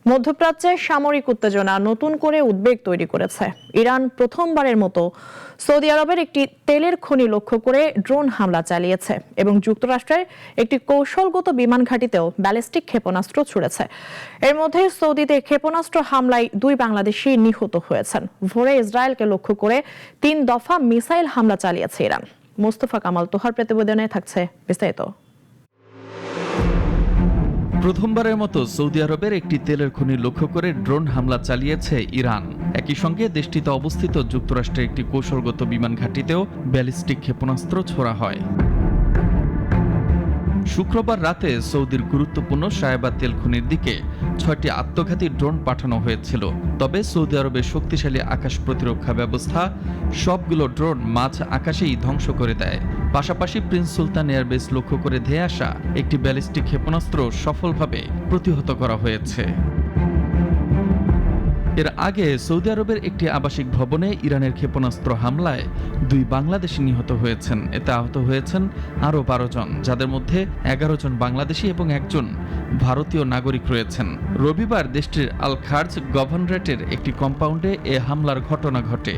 মধ্যপ্রাচ্যে সামরিক উত্তেজনা নতুন করে উদ্বেগ তৈরি করেছে। ইরান প্রথমবারের মতো সৌদি আরবের একটি তেলের খনি লক্ষ্য করে ড্রোন হামলা চালিয়েছে এবং যুক্তরাষ্ট্রের একটি কৌশলগত বিমান ঘাঁটিতেও ব্যালিস্টিক ক্ষেপণাস্ত্র ছুড়েছে। এর মধ্যে সৌদিতে ক্ষেপণাস্ত্র হামলায় 2 বাংলাদেশি নিহত হয়েছেন। ভোরে ইসরায়েলকে লক্ষ্য করে 3 দফা মিসাইল হামলা চালিয়েছে ইরান। মোস্তফা কামাল তোহার প্রতিবেদনে থাকছে বিস্তারিত। প্রথমবারের মতো সৌদি আরবের একটি তেলের খনি লক্ষ্য করে ড্রোন হামলা চালিয়েছে ইরান। একই সঙ্গে দেশটিতে অবস্থিত যুক্তরাষ্ট্রের একটি কৌশলগত বিমান ঘাঁটিতেও ব্যালিস্টিক ক্ষেপণাস্ত্র ছোড়া হয়। শুক্রবার রাতে সৌদির গুরুত্বপূর্ণ সায়েবা তেল খনির দিকে 6টি আত্মঘাতী ড্রোন পাঠানো হয়েছিল। তবে সৌদি আরবের শক্তিশালী আকাশ প্রতিরক্ষা ব্যবস্থা সবগুলো ড্রোন মাঝ আকাশেই ধ্বংস করে দেয়। পাশাপাশি প্রিন্স সুলতান এয়ারবেস লক্ষ্য করে ধেয়ে আসা একটি ব্যালিস্টিক ক্ষেপণাস্ত্র সফলভাবে প্রতিহত করা হয়েছে। এর আগে সৌদি আরবের একটি আবাসিক ভবনে ইরানের ক্ষেপণাস্ত্র হামলায় 2 বাংলাদেশি নিহত হয়েছেন। এতে আহত হয়েছেন আরও 12 জন, যাদের মধ্যে 11 জন বাংলাদেশি এবং একজন ভারতীয় নাগরিক রয়েছেন। রবিবার দেশটির আল খার্জ গভর্নরেটের একটি কম্পাউন্ডে এ হামলার ঘটনা ঘটে।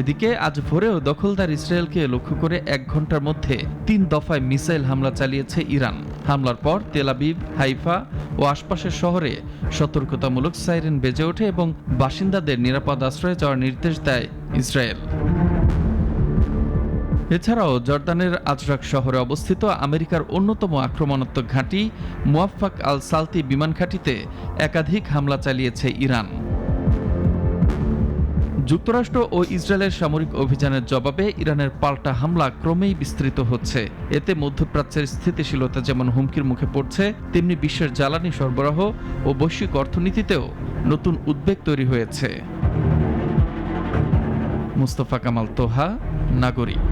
এদিকে আজ ভোরেও দখলদার ইসরায়েলকে লক্ষ্য করে 1 ঘন্টার মধ্যে 3 দফায় মিসাইল হামলা চালিয়েছে ইরান। হামলার পর তেল আবিব, হাইফা ও আশপাশের শহরে সতর্কতামূলক সাইরেন বেজে ওঠে এবং বাসিন্দাদের নিরাপদ আশ্রয়ে যাওয়ার নির্দেশ দেয় ইসরায়েল। এছাড়াও জর্দানের আজরাক শহরে অবস্থিত আমেরিকার অন্যতম আক্রমণাত্মক ঘাঁটি মুয়াফফাক আল সালতি বিমান ঘাঁটিতে একাধিক হামলা চালিয়েছে ইরান। যুক্তরাষ্ট্র ও ইসরায়েলের সামরিক অভিযানের জবাবে ইরানের পাল্টা হামলা ক্রমেই বিস্তৃত হচ্ছে। এতে মধ্যপ্রাচ্যের স্থিতিশীলতা যেমন হুমকির মুখে পড়ছে, তেমনি বিশ্বের জ্বালানি সরবরাহ ও বৈশ্বিক অর্থনীতিতেও নতুন উদ্বেগ তৈরি হয়েছে। মোস্তফা কামাল তোহা, নাগরিক।